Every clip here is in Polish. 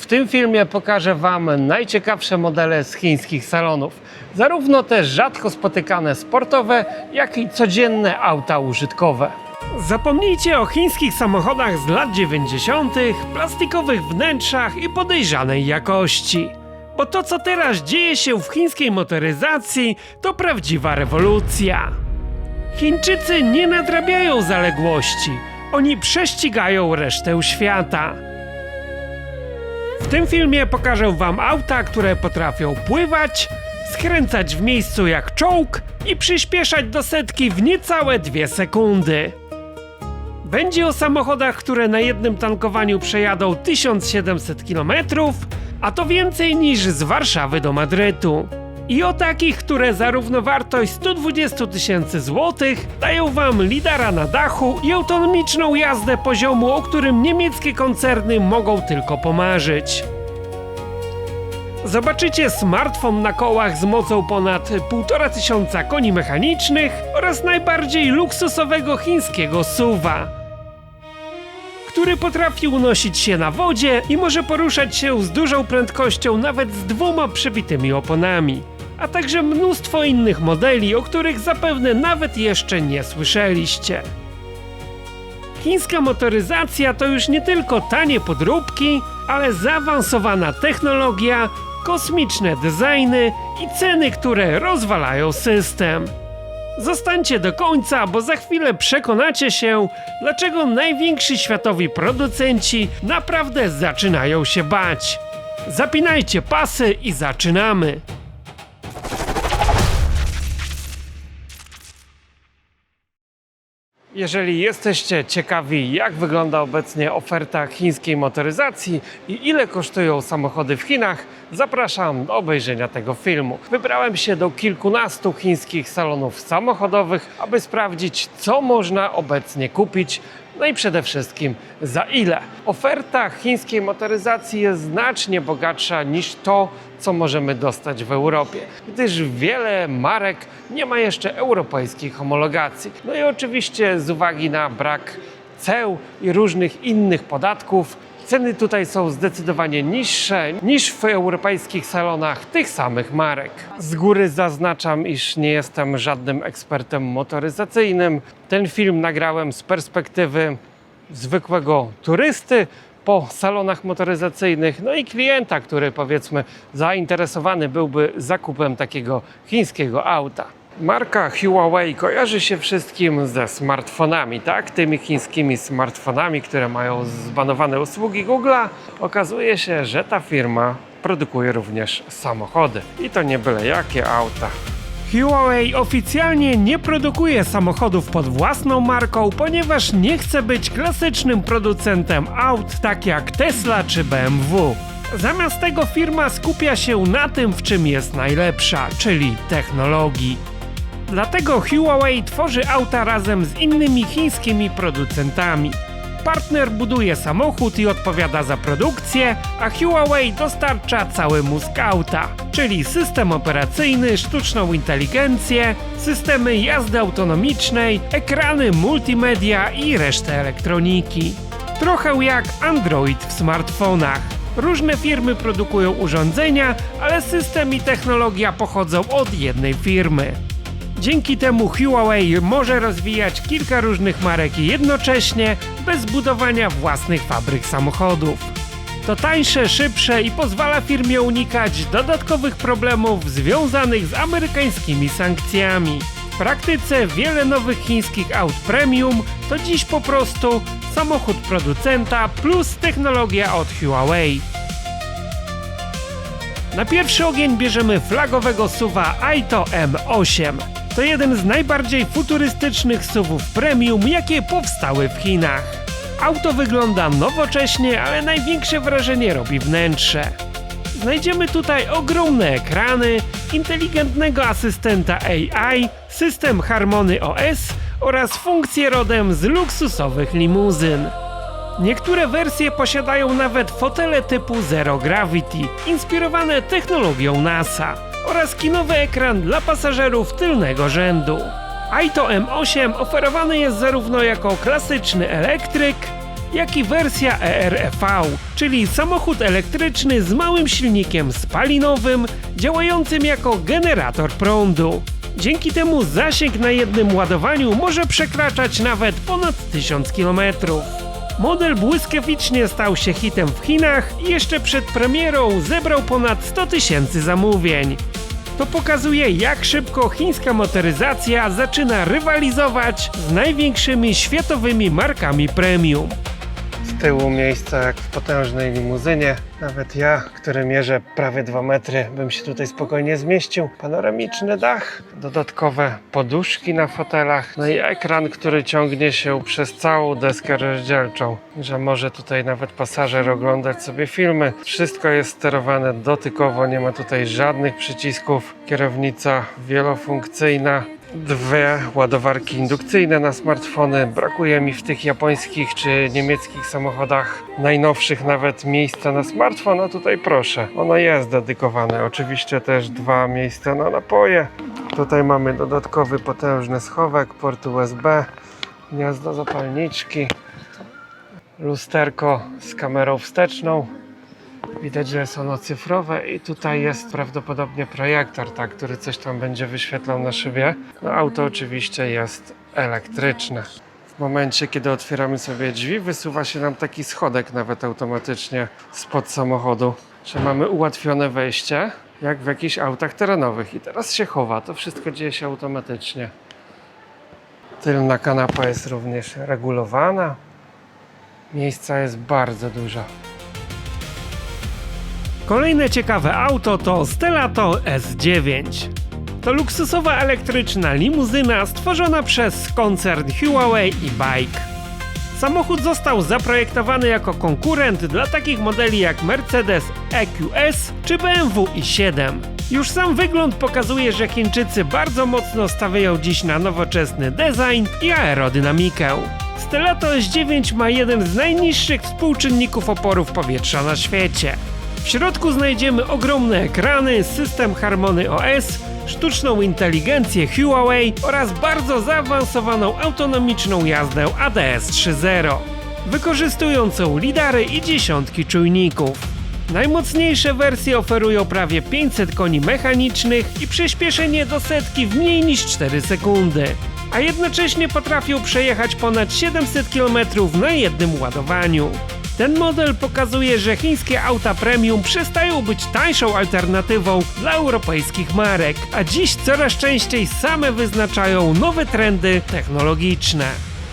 tym filmie pokażę Wam najciekawsze modele z chińskich salonów. Zarówno te rzadko spotykane sportowe, jak i codzienne auta użytkowe. Zapomnijcie o chińskich samochodach z lat 90., plastikowych wnętrzach i podejrzanej jakości. Bo to, co teraz dzieje się w chińskiej motoryzacji, to prawdziwa rewolucja. Chińczycy nie nadrabiają zaległości, oni prześcigają resztę świata. W tym filmie pokażę Wam auta, które potrafią pływać, skręcać w miejscu jak czołg i przyspieszać do setki w niecałe 2 sekundy. Będzie o samochodach, które na jednym tankowaniu przejadą 1700 km, a to więcej niż z Warszawy do Madrytu. I o takich, które za równowartość 120 000 złotych dają Wam lidara na dachu i autonomiczną jazdę poziomu, o którym niemieckie koncerny mogą tylko pomarzyć. Zobaczycie smartfon na kołach z mocą ponad 1500 koni mechanicznych oraz najbardziej luksusowego chińskiego SUV-a, który potrafi unosić się na wodzie i może poruszać się z dużą prędkością nawet z 2 przebitymi oponami, a także mnóstwo innych modeli, o których zapewne nawet jeszcze nie słyszeliście. Chińska motoryzacja to już nie tylko tanie podróbki, ale zaawansowana technologia, kosmiczne designy i ceny, które rozwalają system. Zostańcie do końca, bo za chwilę przekonacie się, dlaczego najwięksi światowi producenci naprawdę zaczynają się bać. Zapinajcie pasy i zaczynamy! Jeżeli jesteście ciekawi, jak wygląda obecnie oferta chińskiej motoryzacji i ile kosztują samochody w Chinach, zapraszam do obejrzenia tego filmu. Wybrałem się do kilkunastu chińskich salonów samochodowych, aby sprawdzić, co można obecnie kupić, no i przede wszystkim za ile. Oferta chińskiej motoryzacji jest znacznie bogatsza niż to, co możemy dostać w Europie, gdyż wiele marek nie ma jeszcze europejskiej homologacji. No i oczywiście z uwagi na brak ceł i różnych innych podatków, ceny tutaj są zdecydowanie niższe niż w europejskich salonach tych samych marek. Z góry zaznaczam, iż nie jestem żadnym ekspertem motoryzacyjnym. Ten film nagrałem z perspektywy zwykłego turysty po salonach motoryzacyjnych, no i klienta, który powiedzmy zainteresowany byłby zakupem takiego chińskiego auta. Marka Huawei kojarzy się wszystkim ze smartfonami, tak? Tymi chińskimi smartfonami, które mają zbanowane usługi Google'a. Okazuje się, że ta firma produkuje również samochody. I to nie byle jakie auta. Huawei oficjalnie nie produkuje samochodów pod własną marką, ponieważ nie chce być klasycznym producentem aut, tak jak Tesla czy BMW. Zamiast tego firma skupia się na tym, w czym jest najlepsza, czyli technologii. Dlatego Huawei tworzy auta razem z innymi chińskimi producentami. Partner buduje samochód i odpowiada za produkcję, a Huawei dostarcza cały mózg auta, czyli system operacyjny, sztuczną inteligencję, systemy jazdy autonomicznej, ekrany multimedia i resztę elektroniki. Trochę jak Android w smartfonach. Różne firmy produkują urządzenia, ale system i technologia pochodzą od jednej firmy. Dzięki temu Huawei może rozwijać kilka różnych marek jednocześnie, bez budowania własnych fabryk samochodów. To tańsze, szybsze i pozwala firmie unikać dodatkowych problemów związanych z amerykańskimi sankcjami. W praktyce wiele nowych chińskich aut premium to dziś po prostu samochód producenta plus technologia od Huawei. Na pierwszy ogień bierzemy flagowego SUV-a Aito M8. To jeden z najbardziej futurystycznych SUV-ów premium, jakie powstały w Chinach. Auto wygląda nowocześnie, ale największe wrażenie robi wnętrze. Znajdziemy tutaj ogromne ekrany, inteligentnego asystenta AI, system Harmony OS oraz funkcje rodem z luksusowych limuzyn. Niektóre wersje posiadają nawet fotele typu Zero Gravity, inspirowane technologią NASA, oraz kinowy ekran dla pasażerów tylnego rzędu. Aito M8 oferowany jest zarówno jako klasyczny elektryk, jak i wersja EREV, czyli samochód elektryczny z małym silnikiem spalinowym, działającym jako generator prądu. Dzięki temu zasięg na jednym ładowaniu może przekraczać nawet ponad 1000 km. Model błyskawicznie stał się hitem w Chinach i jeszcze przed premierą zebrał ponad 100 000 zamówień. To pokazuje, jak szybko chińska motoryzacja zaczyna rywalizować z największymi światowymi markami premium. Z tyłu miejsca jak w potężnej limuzynie. Nawet ja, który mierzę prawie 2 metry, bym się tutaj spokojnie zmieścił. Panoramiczny dach, dodatkowe poduszki na fotelach, no i ekran, który ciągnie się przez całą deskę rozdzielczą, że może tutaj nawet pasażer oglądać sobie filmy. Wszystko jest sterowane dotykowo, nie ma tutaj żadnych przycisków. Kierownica wielofunkcyjna. 2 ładowarki indukcyjne na smartfony. Brakuje mi w tych japońskich czy niemieckich samochodach najnowszych nawet miejsca na smartfon, a tutaj proszę, ono jest dedykowane. Oczywiście też 2 miejsca na napoje. Tutaj mamy dodatkowy potężny schowek, port USB, gniazdo zapalniczki, lusterko z kamerą wsteczną. Widać, że jest ono cyfrowe i tutaj jest prawdopodobnie projektor, tak, który coś tam będzie wyświetlał na szybie. No, auto oczywiście jest elektryczne. W momencie, kiedy otwieramy sobie drzwi, wysuwa się nam taki schodek nawet automatycznie spod samochodu, że mamy ułatwione wejście, jak w jakichś autach terenowych. I teraz się chowa, to wszystko dzieje się automatycznie. Tylna kanapa jest również regulowana. Miejsca jest bardzo dużo. Kolejne ciekawe auto to Stelato S9. To luksusowa elektryczna limuzyna stworzona przez koncern Huawei i BAIC. Samochód został zaprojektowany jako konkurent dla takich modeli jak Mercedes EQS czy BMW i7. Już sam wygląd pokazuje, że Chińczycy bardzo mocno stawiają dziś na nowoczesny design i aerodynamikę. Stelato S9 ma jeden z najniższych współczynników oporów powietrza na świecie. W środku znajdziemy ogromne ekrany, system Harmony OS, sztuczną inteligencję Huawei oraz bardzo zaawansowaną autonomiczną jazdę ADS 3.0, wykorzystującą lidary i dziesiątki czujników. Najmocniejsze wersje oferują prawie 500 koni mechanicznych i przyspieszenie do setki w mniej niż 4 sekundy, a jednocześnie potrafią przejechać ponad 700 km na jednym ładowaniu. Ten model pokazuje, że chińskie auta premium przestają być tańszą alternatywą dla europejskich marek, a dziś coraz częściej same wyznaczają nowe trendy technologiczne.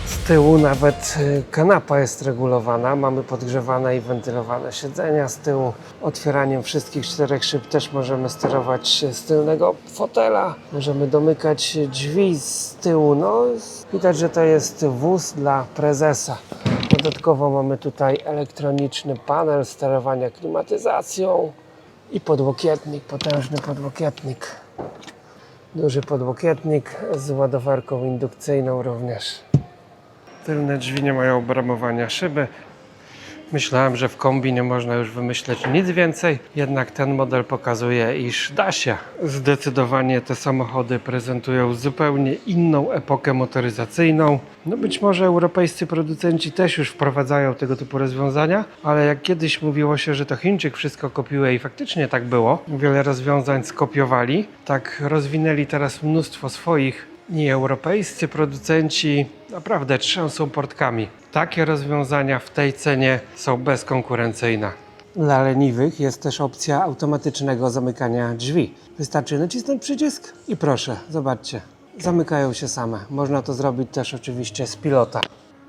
Z tyłu nawet kanapa jest regulowana, mamy podgrzewane i wentylowane siedzenia z tyłu. Otwieraniem wszystkich 4 szyb też możemy sterować z tylnego fotela. Możemy domykać drzwi z tyłu. No, widać, że to jest wóz dla prezesa. Dodatkowo mamy tutaj elektroniczny panel sterowania klimatyzacją i podłokietnik, potężny podłokietnik. Duży podłokietnik z ładowarką indukcyjną również. Tylne drzwi nie mają bramowania szyby. Myślałem, że w kombi nie można już wymyśleć nic więcej, jednak ten model pokazuje, iż da się. Zdecydowanie te samochody prezentują zupełnie inną epokę motoryzacyjną. No być może europejscy producenci też już wprowadzają tego typu rozwiązania, ale jak kiedyś mówiło się, że to Chińczyk wszystko kopiuje i faktycznie tak było, wiele rozwiązań skopiowali, tak rozwinęli teraz mnóstwo swoich i europejscy producenci naprawdę trzęsą portkami. Takie rozwiązania w tej cenie są bezkonkurencyjne. Dla leniwych jest też opcja automatycznego zamykania drzwi. Wystarczy nacisnąć przycisk i proszę, zobaczcie, zamykają się same. Można to zrobić też oczywiście z pilota.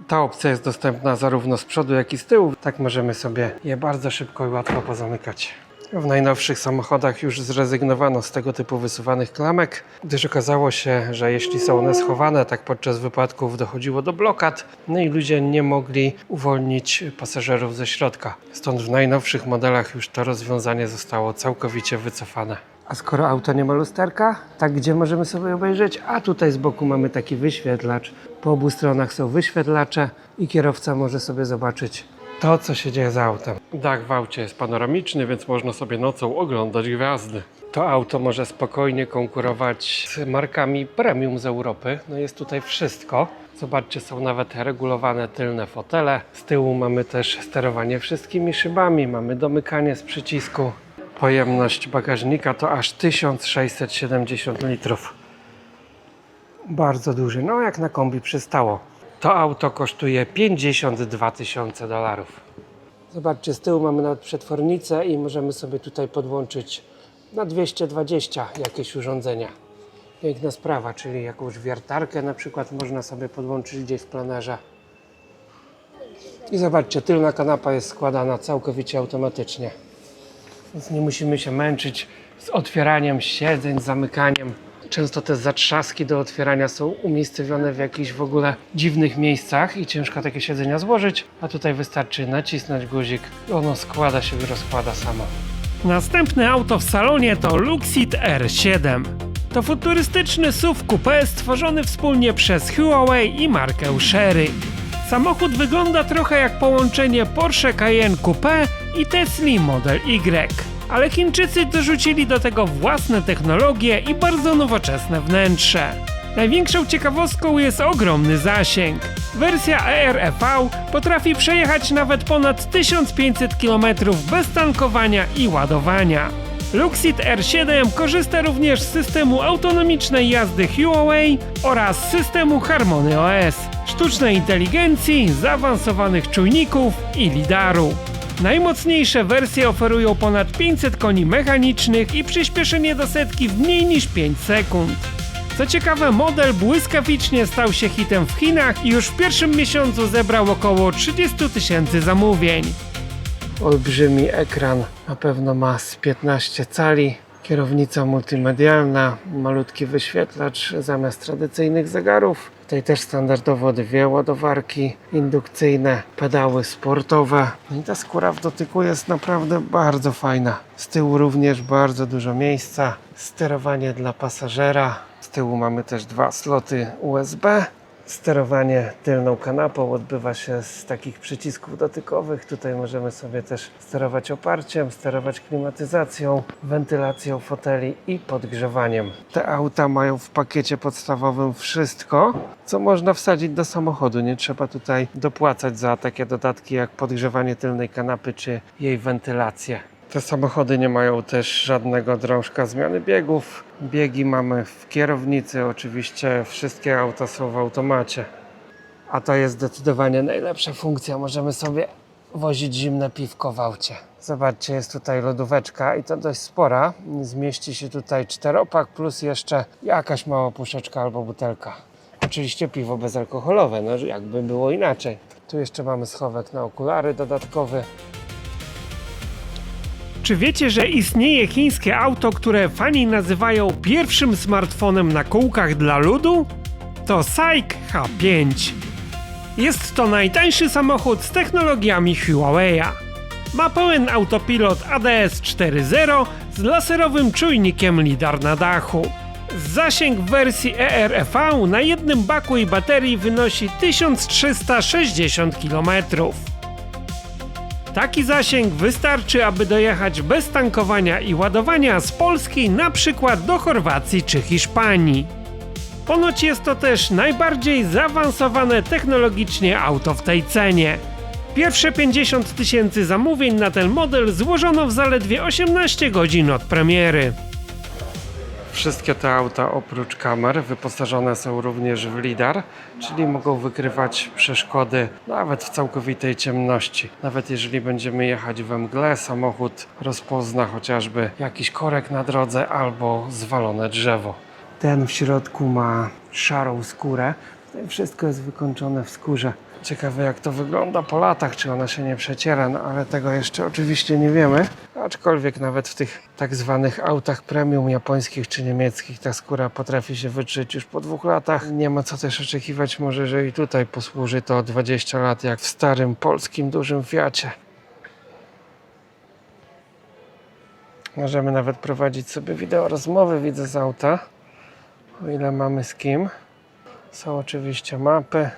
Ta opcja jest dostępna zarówno z przodu, jak i z tyłu. Tak możemy sobie je bardzo szybko i łatwo pozamykać. W najnowszych samochodach już zrezygnowano z tego typu wysuwanych klamek, gdyż okazało się, że jeśli są one schowane, tak podczas wypadków dochodziło do blokad, no i ludzie nie mogli uwolnić pasażerów ze środka. Stąd w najnowszych modelach już to rozwiązanie zostało całkowicie wycofane. A skoro auto nie ma lusterka, tak gdzie możemy sobie obejrzeć? A tutaj z boku mamy taki wyświetlacz. Po obu stronach są wyświetlacze i kierowca może sobie zobaczyć to, co się dzieje z autem. Dach w aucie jest panoramiczny, więc można sobie nocą oglądać gwiazdy. To auto może spokojnie konkurować z markami premium z Europy. No jest tutaj wszystko. Zobaczcie, są nawet regulowane tylne fotele. Z tyłu mamy też sterowanie wszystkimi szybami, mamy domykanie z przycisku. Pojemność bagażnika to aż 1670 litrów. Bardzo duży, no jak na kombi przystało. To auto kosztuje $52 000. Zobaczcie, z tyłu mamy nawet przetwornicę i możemy sobie tutaj podłączyć na 220 jakieś urządzenia. Piękna sprawa, czyli jakąś wiertarkę na przykład można sobie podłączyć gdzieś w planerze. I zobaczcie, tylna kanapa jest składana całkowicie automatycznie. Więc nie musimy się męczyć z otwieraniem siedzeń, zamykaniem. Często te zatrzaski do otwierania są umiejscowione w jakichś w ogóle dziwnych miejscach i ciężko takie siedzenia złożyć, a tutaj wystarczy nacisnąć guzik i ono składa się i rozkłada samo. Następne auto w salonie to Luxit R7. To futurystyczny SUV coupé stworzony wspólnie przez Huawei i markę Chery. Samochód wygląda trochę jak połączenie Porsche Cayenne Coupé i Tesla Model Y. Ale Chińczycy dorzucili do tego własne technologie i bardzo nowoczesne wnętrze. Największą ciekawostką jest ogromny zasięg. Wersja EREV potrafi przejechać nawet ponad 1500 km bez tankowania i ładowania. Luxit R7 korzysta również z systemu autonomicznej jazdy Huawei oraz systemu Harmony OS, sztucznej inteligencji, zaawansowanych czujników i lidaru. Najmocniejsze wersje oferują ponad 500 koni mechanicznych i przyspieszenie do setki w mniej niż 5 sekund. Co ciekawe, model błyskawicznie stał się hitem w Chinach i już w pierwszym miesiącu zebrał około 30 000 zamówień. Olbrzymi ekran, na pewno ma z 15 cali. Kierownica multimedialna, malutki wyświetlacz zamiast tradycyjnych zegarów. Tutaj też standardowo 2 ładowarki indukcyjne, pedały sportowe. I ta skóra w dotyku jest naprawdę bardzo fajna. Z tyłu również bardzo dużo miejsca. Sterowanie dla pasażera. Z tyłu mamy też 2 sloty USB. Sterowanie tylną kanapą odbywa się z takich przycisków dotykowych. Tutaj możemy sobie też sterować oparciem, sterować klimatyzacją, wentylacją foteli i podgrzewaniem. Te auta mają w pakiecie podstawowym wszystko, co można wsadzić do samochodu. Nie trzeba tutaj dopłacać za takie dodatki jak podgrzewanie tylnej kanapy czy jej wentylację. Te samochody nie mają też żadnego drążka zmiany biegów. Biegi mamy w kierownicy, oczywiście wszystkie auta są w automacie. A to jest zdecydowanie najlepsza funkcja. Możemy sobie wozić zimne piwko w aucie. Zobaczcie, jest tutaj lodóweczka i to dość spora. Zmieści się tutaj 4-pak plus jeszcze jakaś mała puszeczka albo butelka. Oczywiście piwo bezalkoholowe, no jakby było inaczej. Tu jeszcze mamy schowek na okulary dodatkowy. Czy wiecie, że istnieje chińskie auto, które fani nazywają pierwszym smartfonem na kółkach dla ludu? To SAIC H5. Jest to najtańszy samochód z technologiami Huawei'a. Ma pełen autopilot ADS 4.0 z laserowym czujnikiem lidar na dachu. Zasięg w wersji EREV na jednym baku i baterii wynosi 1360 km. Taki zasięg wystarczy, aby dojechać bez tankowania i ładowania z Polski na przykład do Chorwacji czy Hiszpanii. Ponoć jest to też najbardziej zaawansowane technologicznie auto w tej cenie. Pierwsze 50 000 zamówień na ten model złożono w zaledwie 18 godzin od premiery. Wszystkie te auta oprócz kamer wyposażone są również w lidar, czyli mogą wykrywać przeszkody nawet w całkowitej ciemności. Nawet jeżeli będziemy jechać we mgle, samochód rozpozna chociażby jakiś korek na drodze albo zwalone drzewo. Ten w środku ma szarą skórę, tutaj wszystko jest wykończone w skórze. Ciekawe jak to wygląda po latach, czy ona się nie przeciera, no ale tego jeszcze oczywiście nie wiemy. Aczkolwiek nawet w tych tak zwanych autach premium japońskich czy niemieckich ta skóra potrafi się wytrzeć już po 2 latach. Nie ma co też oczekiwać może, że i tutaj posłuży to 20 lat jak w starym polskim dużym Fiacie. Możemy nawet prowadzić sobie wideo rozmowy, widzę z auta, o ile mamy z kim. Są oczywiście mapy.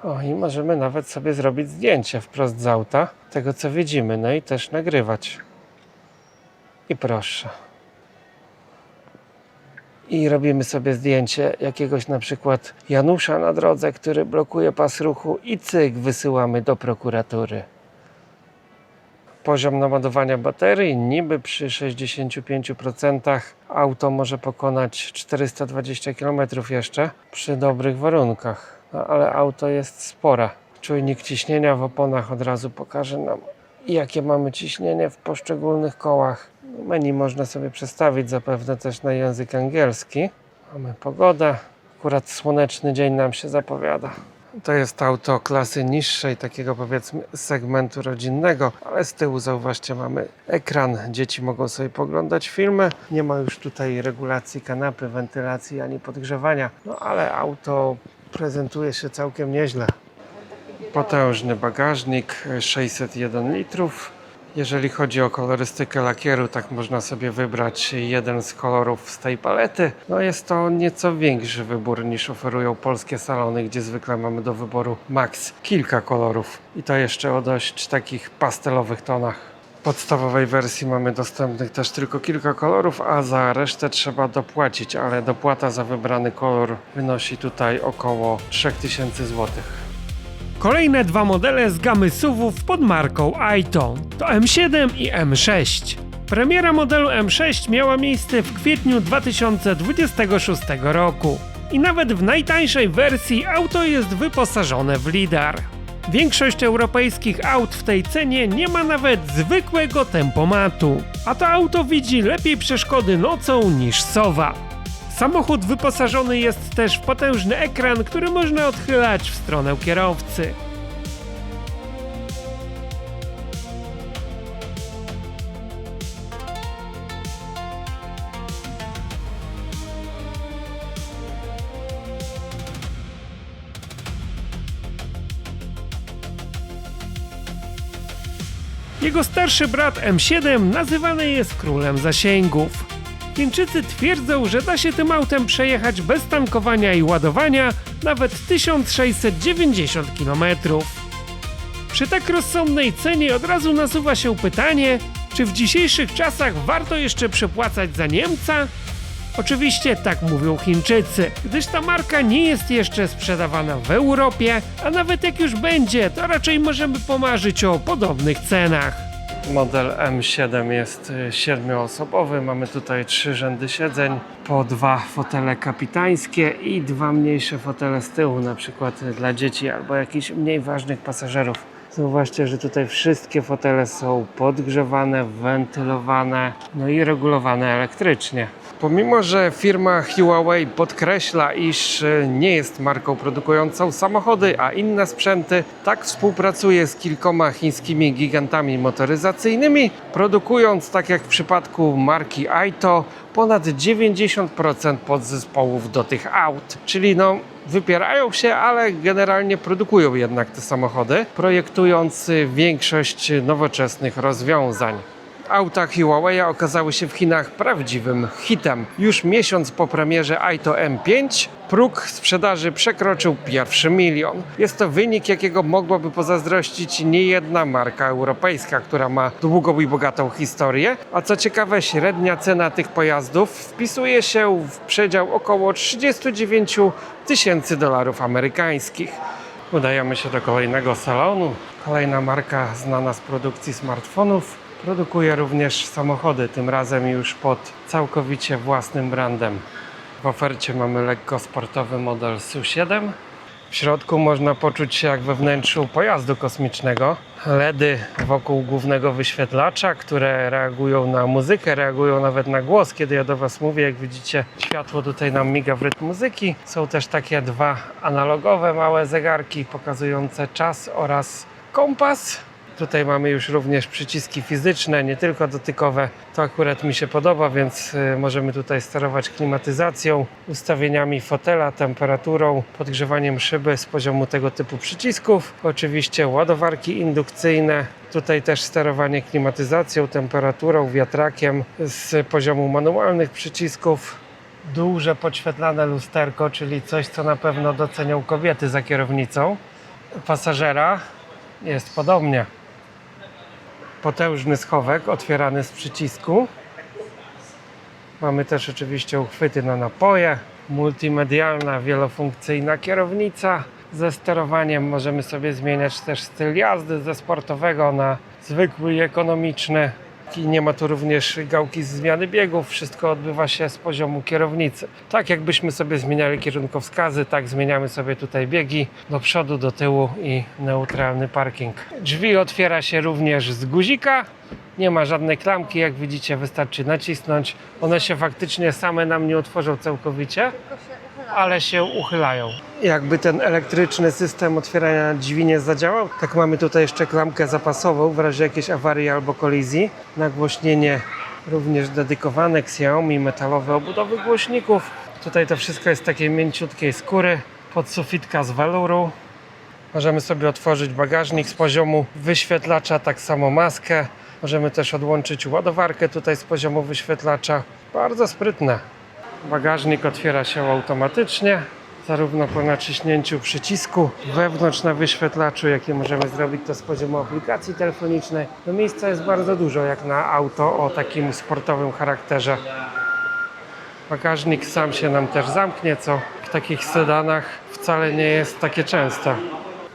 O, i możemy nawet sobie zrobić zdjęcie wprost z auta tego co widzimy, no i też nagrywać. I proszę. i robimy sobie zdjęcie jakiegoś na przykład Janusza na drodze, który blokuje pas ruchu i cyk, wysyłamy do prokuratury. Poziom naładowania baterii niby przy 65% auto może pokonać 420 km jeszcze przy dobrych warunkach. No, ale auto jest spore. Czujnik ciśnienia w oponach od razu pokaże nam, jakie mamy ciśnienie w poszczególnych kołach. Menu można sobie przestawić zapewne też na język angielski. Mamy pogodę. Akurat słoneczny dzień nam się zapowiada. To jest auto klasy niższej, takiego powiedzmy segmentu rodzinnego, ale z tyłu zauważcie, mamy ekran. Dzieci mogą sobie poglądać filmy. Nie ma już tutaj regulacji kanapy, wentylacji ani podgrzewania. No ale auto prezentuje się całkiem nieźle. Potężny bagażnik, 601 litrów. Jeżeli chodzi o kolorystykę lakieru, tak można sobie wybrać jeden z kolorów z tej palety. No jest to nieco większy wybór niż oferują polskie salony, gdzie zwykle mamy do wyboru max kilka kolorów. I to jeszcze o dość takich pastelowych tonach. W podstawowej wersji mamy dostępnych też tylko kilka kolorów, a za resztę trzeba dopłacić, ale dopłata za wybrany kolor wynosi tutaj około 3000 zł. Kolejne dwa modele z gamy SUV-ów pod marką Aito to M7 i M6. Premiera modelu M6 miała miejsce w kwietniu 2026 roku i nawet w najtańszej wersji auto jest wyposażone w lidar. Większość europejskich aut w tej cenie nie ma nawet zwykłego tempomatu, a to auto widzi lepiej przeszkody nocą niż sowa. Samochód wyposażony jest też w potężny ekran, który można odchylać w stronę kierowcy. Jego starszy brat M7 nazywany jest królem zasięgów. Chińczycy twierdzą, że da się tym autem przejechać bez tankowania i ładowania nawet 1690 km. Przy tak rozsądnej cenie od razu nasuwa się pytanie, czy w dzisiejszych czasach warto jeszcze przepłacać za Niemca? Oczywiście tak mówią Chińczycy, gdyż ta marka nie jest jeszcze sprzedawana w Europie, a nawet jak już będzie, to raczej możemy pomarzyć o podobnych cenach. Model M7 jest 7-osobowy, mamy tutaj 3 rzędy siedzeń, po 2 fotele kapitańskie i 2 mniejsze fotele z tyłu, na przykład dla dzieci albo jakichś mniej ważnych pasażerów. Zauważcie, że tutaj wszystkie fotele są podgrzewane, wentylowane, no i regulowane elektrycznie. Pomimo że firma Huawei podkreśla, iż nie jest marką produkującą samochody, a inne sprzęty, tak współpracuje z kilkoma chińskimi gigantami motoryzacyjnymi, produkując, tak jak w przypadku marki Aito, ponad 90% podzespołów do tych aut. Czyli wypierają się, ale generalnie produkują jednak te samochody, projektując większość nowoczesnych rozwiązań. Auta Huawei okazały się w Chinach prawdziwym hitem. Już miesiąc po premierze Aito M5 próg sprzedaży przekroczył 1 milion. Jest to wynik, jakiego mogłaby pozazdrościć niejedna marka europejska, która ma długą i bogatą historię. A co ciekawe, średnia cena tych pojazdów wpisuje się w przedział około 39 tysięcy dolarów amerykańskich. Udajemy się do kolejnego salonu. Kolejna marka znana z produkcji smartfonów. Produkuje również samochody, tym razem już pod całkowicie własnym brandem. W ofercie mamy lekko sportowy model SU7. W środku można poczuć się jak we wnętrzu pojazdu kosmicznego. LEDy wokół głównego wyświetlacza, które reagują na muzykę, reagują nawet na głos, kiedy ja do Was mówię. Jak widzicie, światło tutaj nam miga w rytm muzyki. Są też takie 2 analogowe małe zegarki pokazujące czas oraz kompas. Tutaj mamy już również przyciski fizyczne, nie tylko dotykowe. To akurat mi się podoba, więc możemy tutaj sterować klimatyzacją, ustawieniami fotela, temperaturą, podgrzewaniem szyby z poziomu tego typu przycisków. Oczywiście ładowarki indukcyjne. Tutaj też sterowanie klimatyzacją, temperaturą, wiatrakiem z poziomu manualnych przycisków. Duże podświetlane lusterko, czyli coś, co na pewno docenią kobiety za kierownicą. Pasażera jest podobnie. Potężny schowek otwierany z przycisku. Mamy też oczywiście uchwyty na napoje, multimedialna, wielofunkcyjna kierownica ze sterowaniem. Możemy sobie zmieniać też styl jazdy ze sportowego na zwykły i ekonomiczny. I nie ma tu również gałki z zmiany biegów, wszystko odbywa się z poziomu kierownicy. Tak jakbyśmy sobie zmieniali kierunkowskazy, tak zmieniamy sobie tutaj biegi do przodu, do tyłu i neutralny parking. Drzwi otwiera się również z guzika, nie ma żadnej klamki, jak widzicie wystarczy nacisnąć. One się faktycznie same nam nie otworzą całkowicie, ale się uchylają. Jakby ten elektryczny system otwierania drzwi nie zadziałał, tak mamy tutaj jeszcze klamkę zapasową w razie jakiejś awarii albo kolizji. Nagłośnienie również dedykowane, Xiaomi, metalowe obudowy głośników. Tutaj to wszystko jest z takiej mięciutkiej skóry, podsufitka z weluru. Możemy sobie otworzyć bagażnik z poziomu wyświetlacza, tak samo maskę. Możemy też odłączyć ładowarkę tutaj z poziomu wyświetlacza. Bardzo sprytne. Bagażnik otwiera się automatycznie, zarówno po naciśnięciu przycisku wewnątrz na wyświetlaczu, jakie możemy zrobić to z poziomu aplikacji telefonicznej. No miejsca jest bardzo dużo, jak na auto o takim sportowym charakterze. Bagażnik sam się nam też zamknie, co w takich sedanach wcale nie jest takie częste.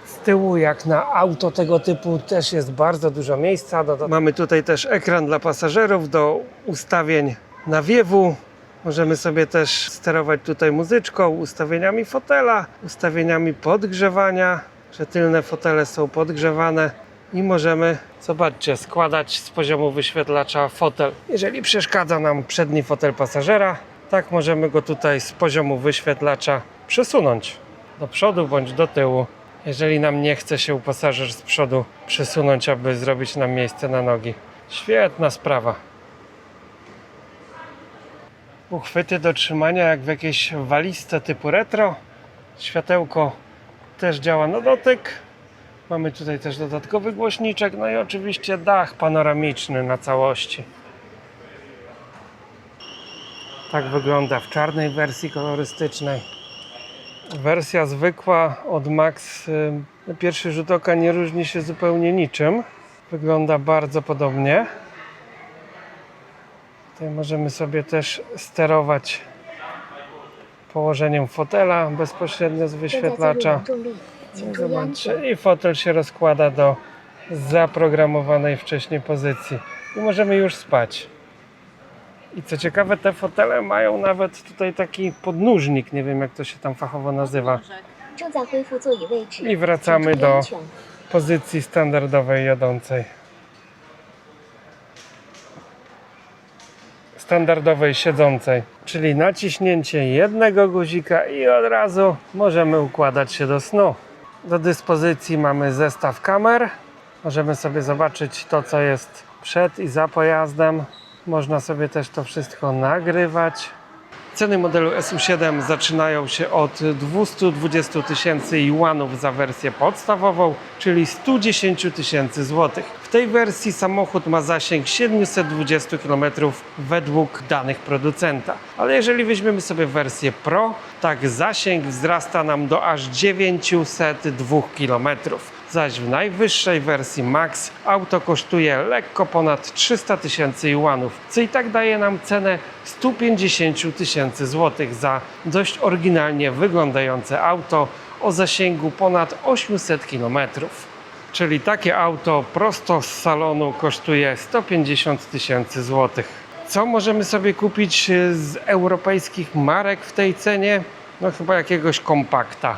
Z tyłu, jak na auto tego typu, też jest bardzo dużo miejsca. Mamy tutaj też ekran dla pasażerów do ustawień nawiewu. Możemy sobie też sterować tutaj muzyczką, ustawieniami fotela, ustawieniami podgrzewania, że tylne fotele są podgrzewane i możemy, zobaczcie, składać z poziomu wyświetlacza fotel. Jeżeli przeszkadza nam przedni fotel pasażera, tak możemy go tutaj z poziomu wyświetlacza przesunąć do przodu bądź do tyłu. Jeżeli nam nie chce się pasażer z przodu przesunąć, aby zrobić nam miejsce na nogi. Świetna sprawa. Uchwyty do trzymania jak w jakiejś walizce typu retro. Światełko też działa na dotyk. Mamy tutaj też dodatkowy głośniczek. No i oczywiście dach panoramiczny na całości. Tak wygląda w czarnej wersji kolorystycznej. Wersja zwykła od Max na pierwszy rzut oka nie różni się zupełnie niczym. Wygląda bardzo podobnie. Tutaj możemy sobie też sterować położeniem fotela bezpośrednio z wyświetlacza. Zobaczcie, i fotel się rozkłada do zaprogramowanej wcześniej pozycji. I możemy już spać. I co ciekawe, te fotele mają nawet tutaj taki podnóżnik, nie wiem jak to się tam fachowo nazywa. I wracamy do pozycji standardowej jadącej. Standardowej siedzącej, czyli naciśnięcie jednego guzika i od razu możemy układać się do snu. Do dyspozycji mamy zestaw kamer. Możemy sobie zobaczyć to, co jest przed i za pojazdem. Można sobie też to wszystko nagrywać. Ceny modelu SU7 zaczynają się od 220 tysięcy juanów za wersję podstawową, czyli 110 tysięcy złotych. W tej wersji samochód ma zasięg 720 km według danych producenta. Ale jeżeli weźmiemy sobie wersję Pro, tak zasięg wzrasta nam do aż 902 km. Zaś w najwyższej wersji Max auto kosztuje lekko ponad 300 tysięcy juanów, co i tak daje nam cenę 150 tysięcy złotych za dość oryginalnie wyglądające auto o zasięgu ponad 800 km. Czyli takie auto prosto z salonu kosztuje 150 tysięcy złotych. Co możemy sobie kupić z europejskich marek w tej cenie? No chyba jakiegoś kompakta.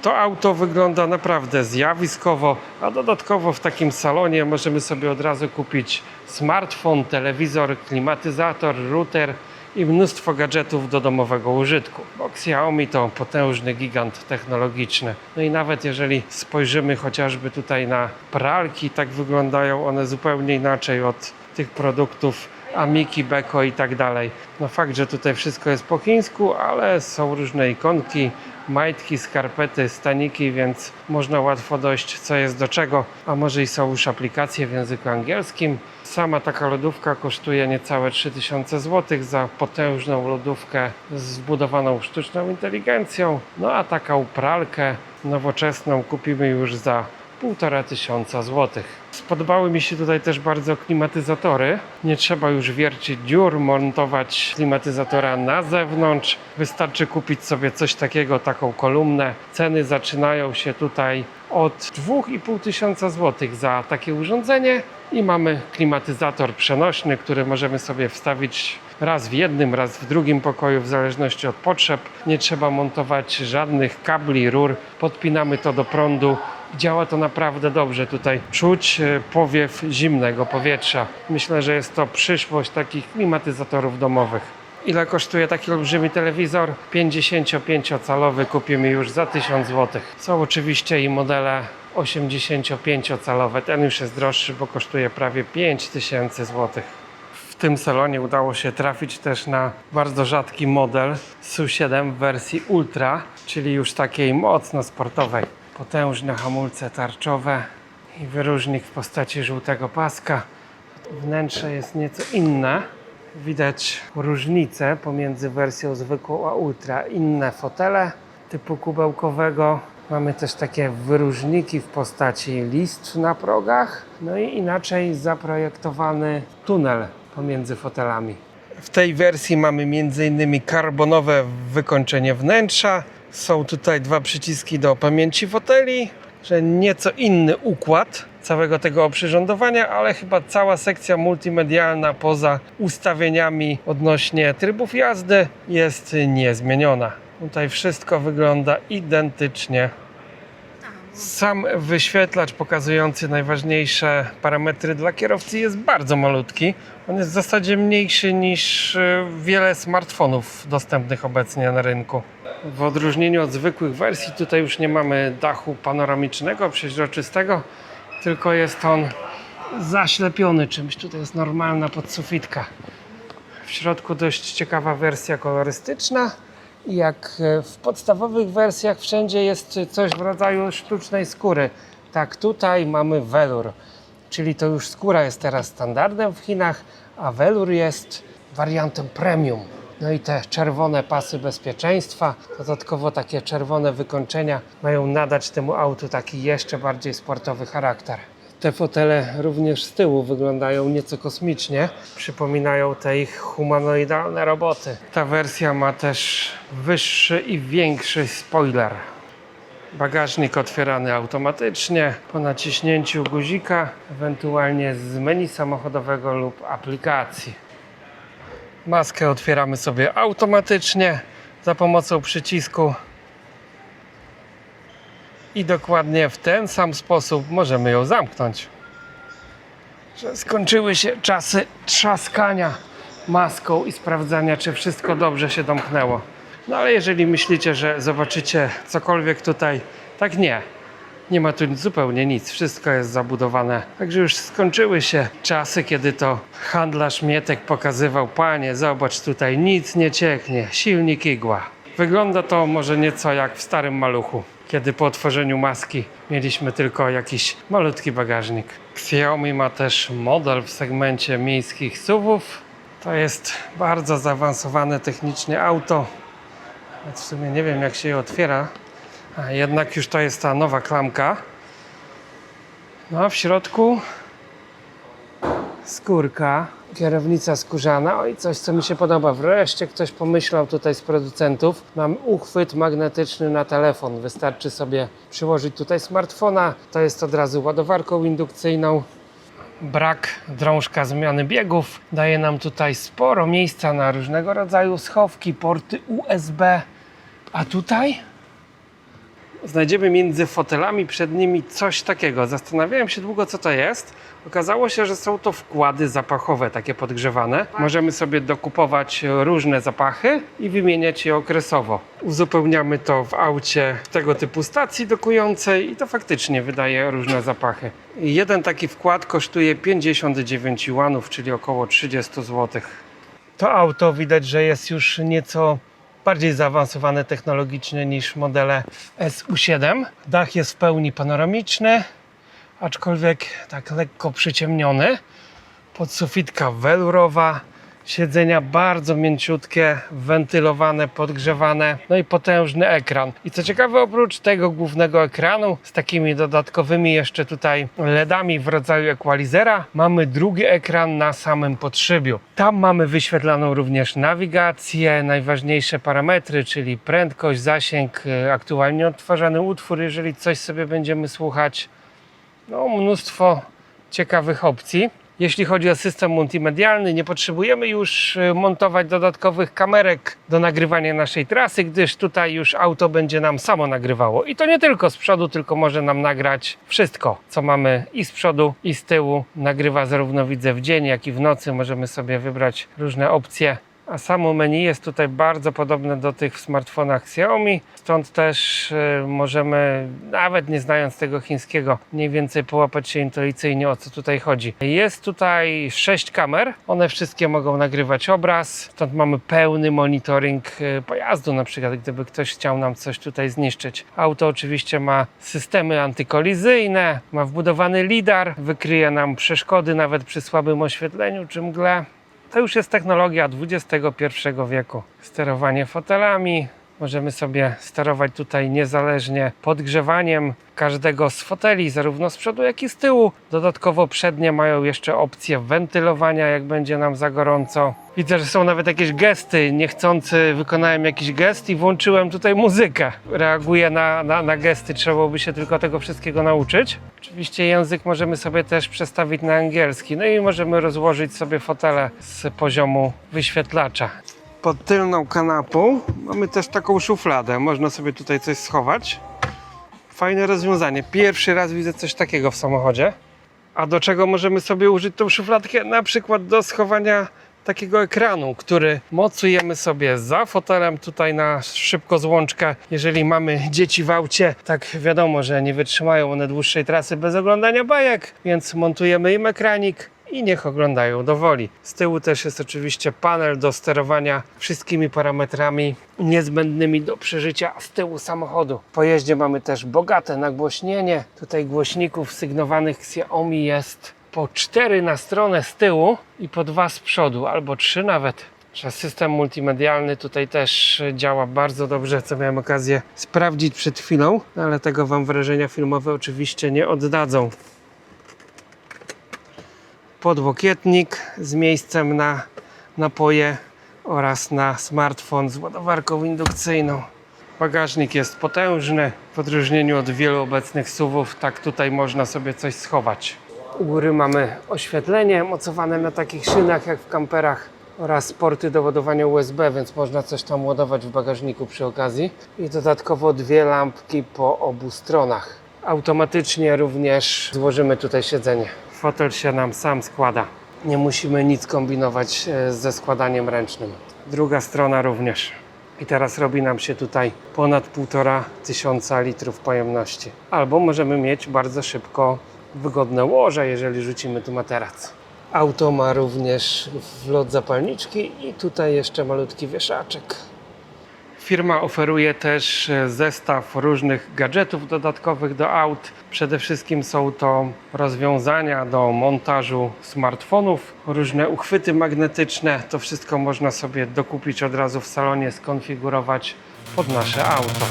To auto wygląda naprawdę zjawiskowo, a dodatkowo w takim salonie możemy sobie od razu kupić smartfon, telewizor, klimatyzator, router i mnóstwo gadżetów do domowego użytku. Bo Xiaomi to potężny gigant technologiczny. No i nawet jeżeli spojrzymy chociażby tutaj na pralki, tak wyglądają one zupełnie inaczej od tych produktów Amiki, Beko i tak dalej. No fakt, że tutaj wszystko jest po chińsku, ale są różne ikonki, majtki, skarpety, staniki, więc można łatwo dojść, co jest do czego, a może i są już aplikacje w języku angielskim. Sama taka lodówka kosztuje niecałe 3000 zł za potężną lodówkę zbudowaną sztuczną inteligencją, no a taką pralkę nowoczesną kupimy już za 1500 zł. Spodobały mi się tutaj też bardzo klimatyzatory. Nie trzeba już wiercić dziur, montować klimatyzatora na zewnątrz. Wystarczy kupić sobie coś takiego, taką kolumnę. Ceny zaczynają się tutaj od 2500 zł za takie urządzenie i mamy klimatyzator przenośny, który możemy sobie wstawić raz w jednym, raz w drugim pokoju, w zależności od potrzeb. Nie trzeba montować żadnych kabli, rur. Podpinamy to do prądu. Działa to naprawdę dobrze. Tutaj czuć powiew zimnego powietrza. Myślę, że jest to przyszłość takich klimatyzatorów domowych. Ile kosztuje taki olbrzymi telewizor? 55-calowy kupimy już za 1000 zł. Są oczywiście i modele 85-calowe. Ten już jest droższy, bo kosztuje prawie 5000 zł. W tym salonie udało się trafić też na bardzo rzadki model SU7 w wersji Ultra, czyli już takiej mocno sportowej. Potężne hamulce tarczowe i wyróżnik w postaci żółtego paska. Wnętrze jest nieco inne. Widać różnicę pomiędzy wersją zwykłą a Ultra. Inne fotele typu kubełkowego. Mamy też takie wyróżniki w postaci listw na progach. No i inaczej zaprojektowany tunel pomiędzy fotelami. W tej wersji mamy m.in. karbonowe wykończenie wnętrza. Są tutaj dwa przyciski do pamięci foteli, że nieco inny układ całego tego oprzyrządowania, ale chyba cała sekcja multimedialna poza ustawieniami odnośnie trybów jazdy jest niezmieniona. Tutaj wszystko wygląda identycznie. Sam wyświetlacz pokazujący najważniejsze parametry dla kierowcy jest bardzo malutki. On jest w zasadzie mniejszy niż wiele smartfonów dostępnych obecnie na rynku. W odróżnieniu od zwykłych wersji tutaj już nie mamy dachu panoramicznego, przeźroczystego, tylko jest on zaślepiony czymś. Tutaj jest normalna podsufitka. W środku dość ciekawa wersja kolorystyczna. I jak w podstawowych wersjach wszędzie jest coś w rodzaju sztucznej skóry. Tak tutaj mamy welur, czyli to już skóra jest teraz standardem w Chinach, a welur jest wariantem premium. No i te czerwone pasy bezpieczeństwa, dodatkowo takie czerwone wykończenia mają nadać temu autu taki jeszcze bardziej sportowy charakter. Te fotele również z tyłu wyglądają nieco kosmicznie. Przypominają te ich humanoidalne roboty. Ta wersja ma też wyższy i większy spoiler. Bagażnik otwierany automatycznie po naciśnięciu guzika, ewentualnie z menu samochodowego lub aplikacji. Maskę otwieramy sobie automatycznie za pomocą przycisku. I dokładnie w ten sam sposób możemy ją zamknąć. Że skończyły się czasy trzaskania maską i sprawdzania, czy wszystko dobrze się domknęło. No ale jeżeli myślicie, że zobaczycie cokolwiek tutaj, tak nie. Nie ma tu zupełnie nic, wszystko jest zabudowane. Także już skończyły się czasy, kiedy to handlarz Mietek pokazywał: panie, zobacz, tutaj nic nie cieknie, silnik igła. Wygląda to może nieco jak w starym maluchu, kiedy po otworzeniu maski mieliśmy tylko jakiś malutki bagażnik. Xiaomi ma też model w segmencie miejskich SUV-ów. To jest bardzo zaawansowane technicznie auto. Nawet w sumie nie wiem, jak się je otwiera. A jednak już to jest ta nowa klamka. No a w środku skórka, kierownica skórzana. Oj, coś, co mi się podoba. Wreszcie ktoś pomyślał tutaj z producentów. Mam uchwyt magnetyczny na telefon. Wystarczy sobie przyłożyć tutaj smartfona. To jest od razu ładowarką indukcyjną. Brak drążka zmiany biegów daje nam tutaj sporo miejsca na różnego rodzaju schowki, porty USB. A tutaj znajdziemy między fotelami przednimi coś takiego. Zastanawiałem się długo, co to jest. Okazało się, że są to wkłady zapachowe, takie podgrzewane. Możemy sobie dokupować różne zapachy i wymieniać je okresowo. Uzupełniamy to w aucie tego typu stacji dokującej i to faktycznie wydaje różne zapachy. Jeden taki wkład kosztuje 59 juanów, czyli około 30 zł. To auto widać, że jest już nieco bardziej zaawansowane technologicznie niż modele SU7. Dach jest w pełni panoramiczny, aczkolwiek tak lekko przyciemniony. Podsufitka welurowa, Siedzenia bardzo mięciutkie, wentylowane, podgrzewane, no i potężny ekran. I co ciekawe, oprócz tego głównego ekranu z takimi dodatkowymi jeszcze tutaj LEDami w rodzaju equalizera, mamy drugi ekran na samym podszybiu. Tam mamy wyświetlaną również nawigację, najważniejsze parametry, czyli prędkość, zasięg, aktualnie odtwarzany utwór, jeżeli coś sobie będziemy słuchać. No, mnóstwo ciekawych opcji. Jeśli chodzi o system multimedialny, nie potrzebujemy już montować dodatkowych kamerek do nagrywania naszej trasy, gdyż tutaj już auto będzie nam samo nagrywało. I to nie tylko z przodu, tylko może nam nagrać wszystko, co mamy i z przodu, i z tyłu. Nagrywa zarówno widzę w dzień, jak i w nocy. Możemy sobie wybrać różne opcje. A samo menu jest tutaj bardzo podobne do tych w smartfonach Xiaomi, stąd też możemy, nawet nie znając tego chińskiego, mniej więcej połapać się intuicyjnie, o co tutaj chodzi. Jest tutaj 6 kamer, one wszystkie mogą nagrywać obraz, stąd mamy pełny monitoring pojazdu, na przykład gdyby ktoś chciał nam coś tutaj zniszczyć. Auto oczywiście ma systemy antykolizyjne, ma wbudowany lidar, wykryje nam przeszkody nawet przy słabym oświetleniu czy mgle. To już jest technologia XXI wieku. Sterowanie fotelami. Możemy sobie sterować tutaj niezależnie podgrzewaniem każdego z foteli, zarówno z przodu, jak i z tyłu. Dodatkowo przednie mają jeszcze opcję wentylowania, jak będzie nam za gorąco. Widzę, że są nawet jakieś gesty. Niechcący wykonałem jakiś gest i włączyłem tutaj muzykę. Reaguję na gesty, trzeba byłoby się tylko tego wszystkiego nauczyć. Oczywiście język możemy sobie też przestawić na angielski. No i możemy rozłożyć sobie fotele z poziomu wyświetlacza. Pod tylną kanapą mamy też taką szufladę. Można sobie tutaj coś schować. Fajne rozwiązanie. Pierwszy raz widzę coś takiego w samochodzie. A do czego możemy sobie użyć tą szufladkę? Na przykład do schowania takiego ekranu, który mocujemy sobie za fotelem tutaj na szybkozłączkę. Jeżeli mamy dzieci w aucie, tak wiadomo, że nie wytrzymają one dłuższej trasy bez oglądania bajek, więc montujemy im ekranik i niech oglądają do woli. Z tyłu też jest oczywiście panel do sterowania wszystkimi parametrami niezbędnymi do przeżycia z tyłu samochodu. W pojeździe mamy też bogate nagłośnienie. Tutaj głośników sygnowanych Xiaomi jest po 4 na stronę z tyłu i po 2 z przodu, albo 3 nawet. System multimedialny tutaj też działa bardzo dobrze, co miałem okazję sprawdzić przed chwilą, ale tego Wam wrażenia filmowe oczywiście nie oddadzą. Podłokietnik z miejscem na napoje oraz na smartfon z ładowarką indukcyjną. Bagażnik jest potężny, w odróżnieniu od wielu obecnych SUV-ów, tak tutaj można sobie coś schować. U góry mamy oświetlenie mocowane na takich szynach jak w kamperach oraz porty do ładowania USB, więc można coś tam ładować w bagażniku przy okazji. I dodatkowo 2 lampki po obu stronach. Automatycznie również złożymy tutaj siedzenie. Fotel się nam sam składa. Nie musimy nic kombinować ze składaniem ręcznym. Druga strona również. I teraz robi nam się tutaj ponad 1500 litrów pojemności. Albo możemy mieć bardzo szybko wygodne łoże, jeżeli rzucimy tu materac. Auto ma również wlot zapalniczki i tutaj jeszcze malutki wieszaczek. Firma oferuje też zestaw różnych gadżetów dodatkowych do aut. Przede wszystkim są to rozwiązania do montażu smartfonów, różne uchwyty magnetyczne. To wszystko można sobie dokupić od razu w salonie, skonfigurować pod nasze auto.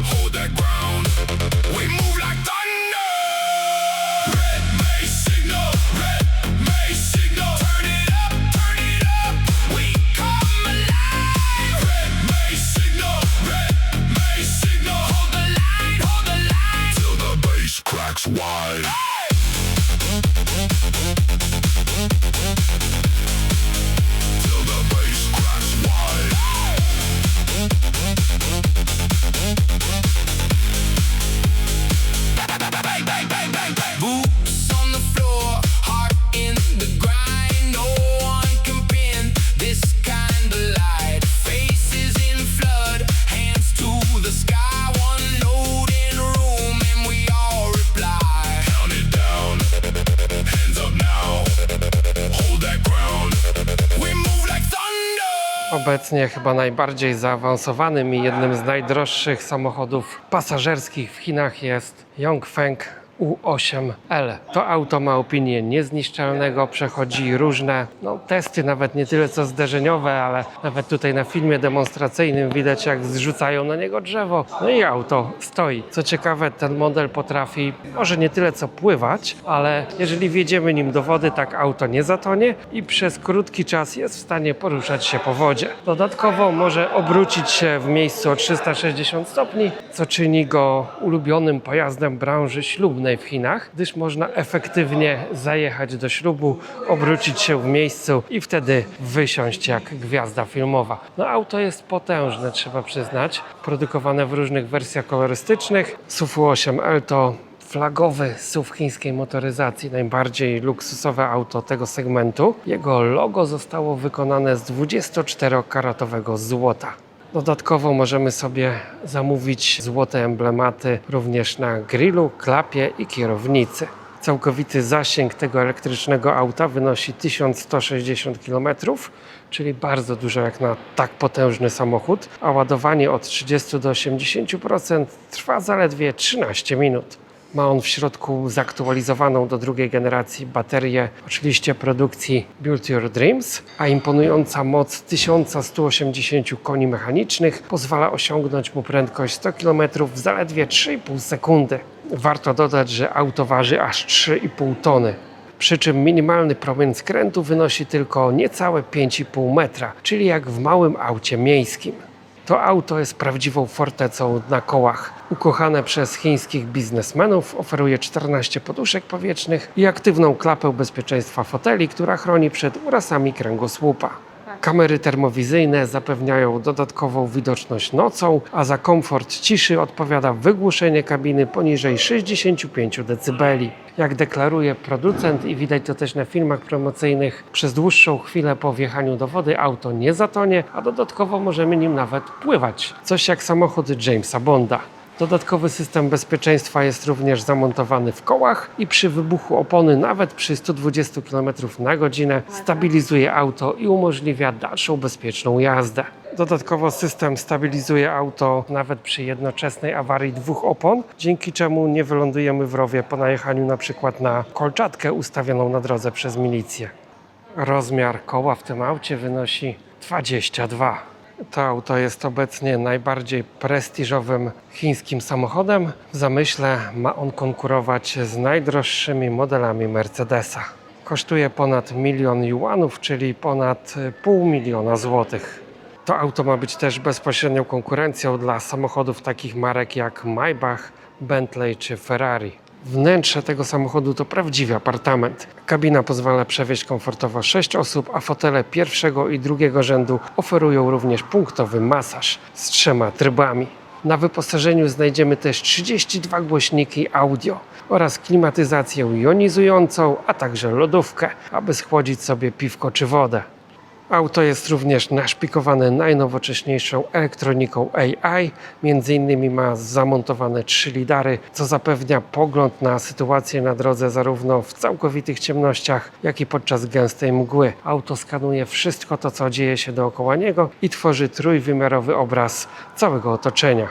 Hold that ground. We move like thunder. Obecnie chyba najbardziej zaawansowanym i jednym z najdroższych samochodów pasażerskich w Chinach jest Yongfeng U8L. To auto ma opinię niezniszczalnego, przechodzi różne testy, nawet nie tyle co zderzeniowe, ale nawet tutaj na filmie demonstracyjnym widać, jak zrzucają na niego drzewo. No i auto stoi. Co ciekawe, ten model potrafi może nie tyle co pływać, ale jeżeli wjedziemy nim do wody, tak auto nie zatonie i przez krótki czas jest w stanie poruszać się po wodzie. Dodatkowo może obrócić się w miejscu o 360 stopni, co czyni go ulubionym pojazdem branży ślubnej w Chinach, gdyż można efektywnie zajechać do ślubu, obrócić się w miejscu i wtedy wysiąść jak gwiazda filmowa. No auto jest potężne, trzeba przyznać. Produkowane w różnych wersjach kolorystycznych. SUV 8L to flagowy SUV chińskiej motoryzacji, najbardziej luksusowe auto tego segmentu. Jego logo zostało wykonane z 24-karatowego złota. Dodatkowo możemy sobie zamówić złote emblematy również na grillu, klapie i kierownicy. Całkowity zasięg tego elektrycznego auta wynosi 1160 km, czyli bardzo dużo jak na tak potężny samochód, a ładowanie od 30 do 80% trwa zaledwie 13 minut. Ma on w środku zaktualizowaną do drugiej generacji baterię, oczywiście produkcji Build Your Dreams, a imponująca moc 1180 koni mechanicznych pozwala osiągnąć mu prędkość 100 km w zaledwie 3,5 sekundy. Warto dodać, że auto waży aż 3,5 tony. Przy czym minimalny promień skrętu wynosi tylko niecałe 5,5 metra, czyli jak w małym aucie miejskim. To auto jest prawdziwą fortecą na kołach. Ukochane przez chińskich biznesmenów, oferuje 14 poduszek powietrznych i aktywną klapę bezpieczeństwa foteli, która chroni przed urazami kręgosłupa. Kamery termowizyjne zapewniają dodatkową widoczność nocą, a za komfort ciszy odpowiada wygłuszenie kabiny poniżej 65 dB. Jak deklaruje producent i widać to też na filmach promocyjnych, przez dłuższą chwilę po wjechaniu do wody auto nie zatonie, a dodatkowo możemy nim nawet pływać. Coś jak samochód Jamesa Bonda. Dodatkowy system bezpieczeństwa jest również zamontowany w kołach i przy wybuchu opony nawet przy 120 km na godzinę stabilizuje auto i umożliwia dalszą bezpieczną jazdę. Dodatkowo system stabilizuje auto nawet przy jednoczesnej awarii dwóch opon, dzięki czemu nie wylądujemy w rowie po najechaniu na przykład na kolczatkę ustawioną na drodze przez milicję. Rozmiar koła w tym aucie wynosi 22. To auto jest obecnie najbardziej prestiżowym chińskim samochodem. W zamyśle ma on konkurować z najdroższymi modelami Mercedesa. Kosztuje ponad 1 000 000 juanów, czyli ponad 500 000 złotych. To auto ma być też bezpośrednią konkurencją dla samochodów takich marek jak Maybach, Bentley czy Ferrari. Wnętrze tego samochodu to prawdziwy apartament. Kabina pozwala przewieźć komfortowo 6 osób, a fotele pierwszego i drugiego rzędu oferują również punktowy masaż z 3 trybami. Na wyposażeniu znajdziemy też 32 głośniki audio oraz klimatyzację jonizującą, a także lodówkę, aby schłodzić sobie piwko czy wodę. Auto jest również naszpikowane najnowocześniejszą elektroniką AI, m.in. ma zamontowane 3 lidary, co zapewnia pogląd na sytuację na drodze zarówno w całkowitych ciemnościach, jak i podczas gęstej mgły. Auto skanuje wszystko to, co dzieje się dookoła niego i tworzy trójwymiarowy obraz całego otoczenia.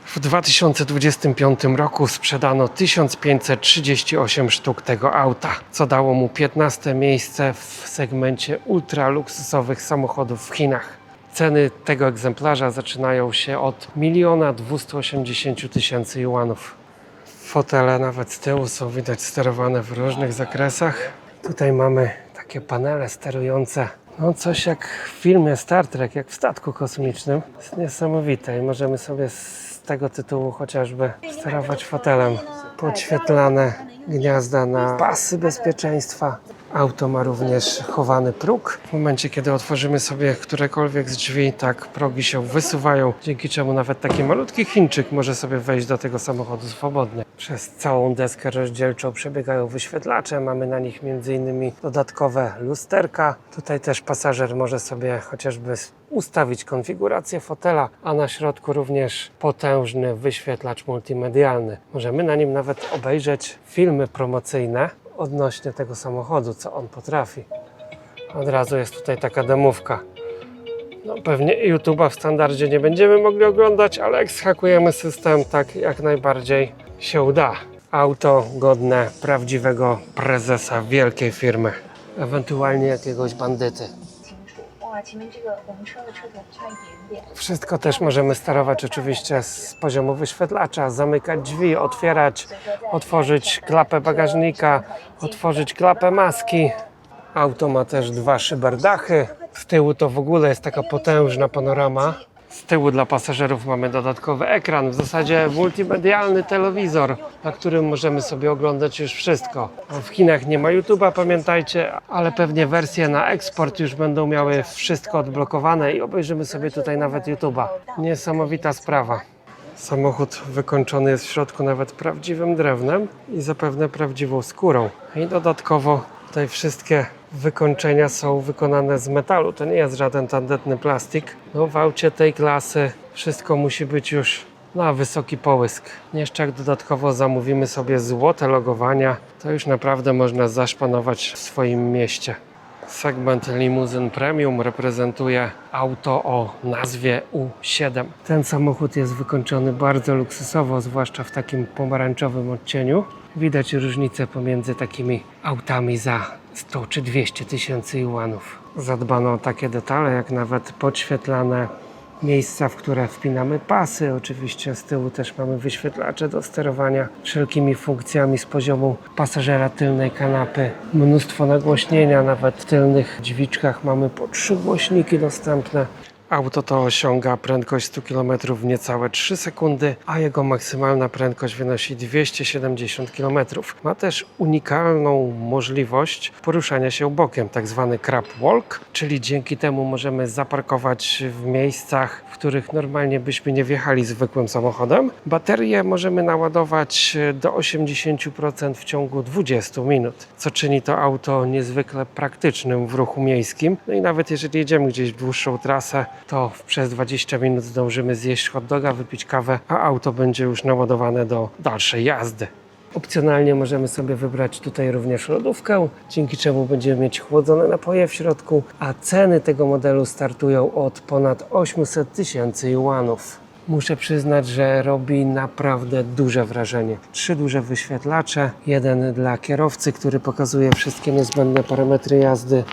W 2025 roku sprzedano 1538 sztuk tego auta, co dało mu 15 miejsce w segmencie ultraluksusowych samochodów w Chinach. Ceny tego egzemplarza zaczynają się od 1 280 000 juanów. Fotele nawet z tyłu są widać sterowane w różnych zakresach. Tutaj mamy takie panele sterujące. Coś jak w filmie Star Trek, jak w statku kosmicznym. Jest niesamowite i możemy sobie z tego tytułu chociażby sterować fotelem. Podświetlane gniazda na pasy bezpieczeństwa. Auto ma również chowany próg. W momencie, kiedy otworzymy sobie którekolwiek z drzwi, tak progi się wysuwają, dzięki czemu nawet taki malutki Chińczyk może sobie wejść do tego samochodu swobodnie. Przez całą deskę rozdzielczą przebiegają wyświetlacze, mamy na nich m.in. dodatkowe lusterka. Tutaj też pasażer może sobie chociażby ustawić konfigurację fotela, a na środku również potężny wyświetlacz multimedialny. Możemy na nim nawet obejrzeć filmy promocyjne odnośnie tego samochodu, co on potrafi. Od razu jest tutaj taka demówka. No, pewnie YouTube'a w standardzie nie będziemy mogli oglądać, ale jak zhakujemy system, tak jak najbardziej się uda. Auto godne prawdziwego prezesa wielkiej firmy, ewentualnie jakiegoś bandyty. Wszystko też możemy sterować oczywiście z poziomu wyświetlacza, zamykać drzwi, otwierać, otworzyć klapę bagażnika, otworzyć klapę maski. Auto ma też 2 szyberdachy. Z tyłu to w ogóle jest taka potężna panorama. Z tyłu dla pasażerów mamy dodatkowy ekran, w zasadzie multimedialny telewizor, na którym możemy sobie oglądać już wszystko. W Chinach nie ma YouTube'a, pamiętajcie, ale pewnie wersje na eksport już będą miały wszystko odblokowane i obejrzymy sobie tutaj nawet YouTube'a. Niesamowita sprawa. Samochód wykończony jest w środku nawet prawdziwym drewnem i zapewne prawdziwą skórą. I dodatkowo tutaj wszystkie wykończenia są wykonane z metalu. To nie jest żaden tandetny plastik. No, w aucie tej klasy wszystko musi być już na wysoki połysk. Jeszcze jak dodatkowo zamówimy sobie złote logowania, to już naprawdę można zaszpanować w swoim mieście. Segment limuzyn premium reprezentuje auto o nazwie U7. Ten samochód jest wykończony bardzo luksusowo, zwłaszcza w takim pomarańczowym odcieniu. Widać różnicę pomiędzy takimi autami za 100 czy 200 tysięcy juanów. Zadbano o takie detale, jak nawet podświetlane miejsca, w które wpinamy pasy. Oczywiście z tyłu też mamy wyświetlacze do sterowania wszelkimi funkcjami z poziomu pasażera tylnej kanapy. Mnóstwo nagłośnienia, nawet w tylnych drzwiczkach mamy po 3 głośniki dostępne. Auto to osiąga prędkość 100 km w niecałe 3 sekundy, a jego maksymalna prędkość wynosi 270 km. Ma też unikalną możliwość poruszania się bokiem, tak zwany crab walk, czyli dzięki temu możemy zaparkować w miejscach, w których normalnie byśmy nie wjechali zwykłym samochodem. Baterię możemy naładować do 80% w ciągu 20 minut, co czyni to auto niezwykle praktycznym w ruchu miejskim. No i nawet jeżeli jedziemy gdzieś w dłuższą trasę, to przez 20 minut zdążymy zjeść hot doga, wypić kawę, a auto będzie już naładowane do dalszej jazdy. Opcjonalnie możemy sobie wybrać tutaj również lodówkę, dzięki czemu będziemy mieć chłodzone napoje w środku, a ceny tego modelu startują od ponad 800 tysięcy juanów. Muszę przyznać, że robi naprawdę duże wrażenie. 3 duże wyświetlacze, jeden dla kierowcy, który pokazuje wszystkie niezbędne parametry jazdy,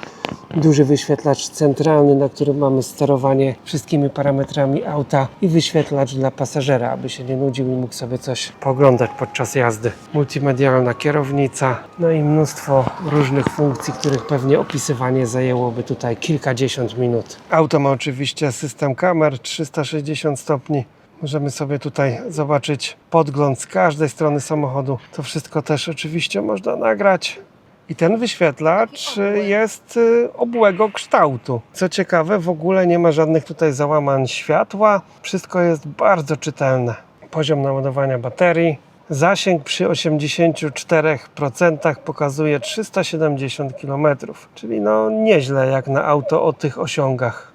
duży wyświetlacz centralny, na którym mamy sterowanie wszystkimi parametrami auta i wyświetlacz dla pasażera, aby się nie nudził i mógł sobie coś pooglądać podczas jazdy. Multimedialna kierownica, no i mnóstwo różnych funkcji, których pewnie opisywanie zajęłoby tutaj kilkadziesiąt minut. Auto ma oczywiście system kamer 360 stopni. Możemy sobie tutaj zobaczyć podgląd z każdej strony samochodu. To wszystko też oczywiście można nagrać. I ten wyświetlacz jest obłego kształtu. Co ciekawe, w ogóle nie ma żadnych tutaj załamań światła. Wszystko jest bardzo czytelne. Poziom naładowania baterii. Zasięg przy 84% pokazuje 370 km. Czyli no nieźle jak na auto o tych osiągach.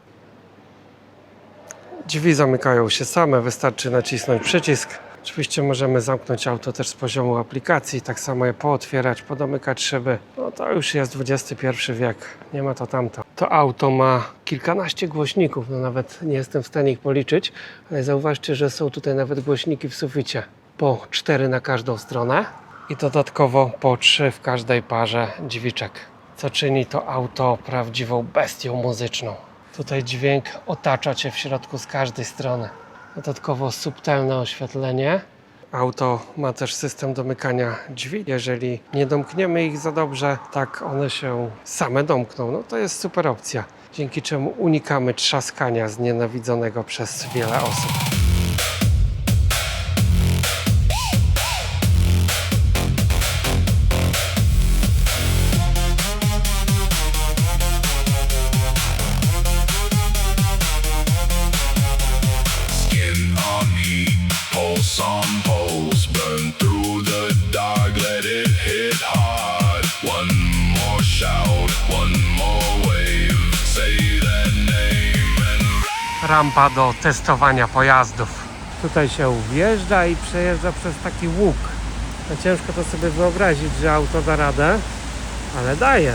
Drzwi zamykają się same, wystarczy nacisnąć przycisk. Oczywiście możemy zamknąć auto też z poziomu aplikacji, tak samo je pootwierać, podomykać szyby. No to już jest XXI wiek, nie ma to tamto. To auto ma kilkanaście głośników, no nawet nie jestem w stanie ich policzyć, ale zauważcie, że są tutaj nawet głośniki w suficie. Po 4 na każdą stronę i dodatkowo po 3 w każdej parze drzwiczek, co czyni to auto prawdziwą bestią muzyczną. Tutaj dźwięk otacza Cię w środku z każdej strony. Dodatkowo subtelne oświetlenie. Auto ma też system domykania drzwi. Jeżeli nie domkniemy ich za dobrze, tak one się same domkną. No to jest super opcja, dzięki czemu unikamy trzaskania znienawidzonego przez wiele osób. Some poles burn through the dark, let it hit hard. One more shout, one more wave, say that name and... Rampa do testowania pojazdów. Tutaj się wjeżdża i przejeżdża przez taki łuk. No ciężko to sobie wyobrazić, że auto da radę, ale daje.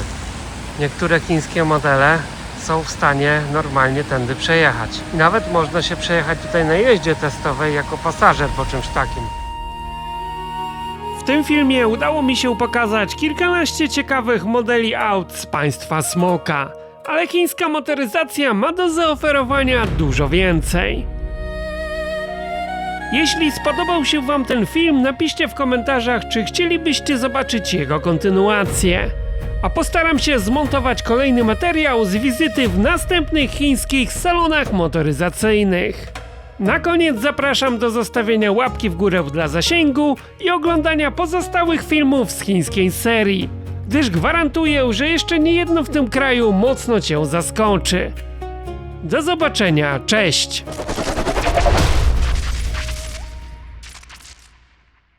Niektóre chińskie modele są w stanie normalnie tędy przejechać. I nawet można się przejechać tutaj na jeździe testowej jako pasażer po czymś takim. W tym filmie udało mi się pokazać kilkanaście ciekawych modeli aut z państwa Smoka, ale chińska motoryzacja ma do zaoferowania dużo więcej. Jeśli spodobał się Wam ten film, napiszcie w komentarzach, czy chcielibyście zobaczyć jego kontynuację. A postaram się zmontować kolejny materiał z wizyty w następnych chińskich salonach motoryzacyjnych. Na koniec zapraszam do zostawienia łapki w górę dla zasięgu i oglądania pozostałych filmów z chińskiej serii, gdyż gwarantuję, że jeszcze niejedno w tym kraju mocno Cię zaskoczy. Do zobaczenia, cześć!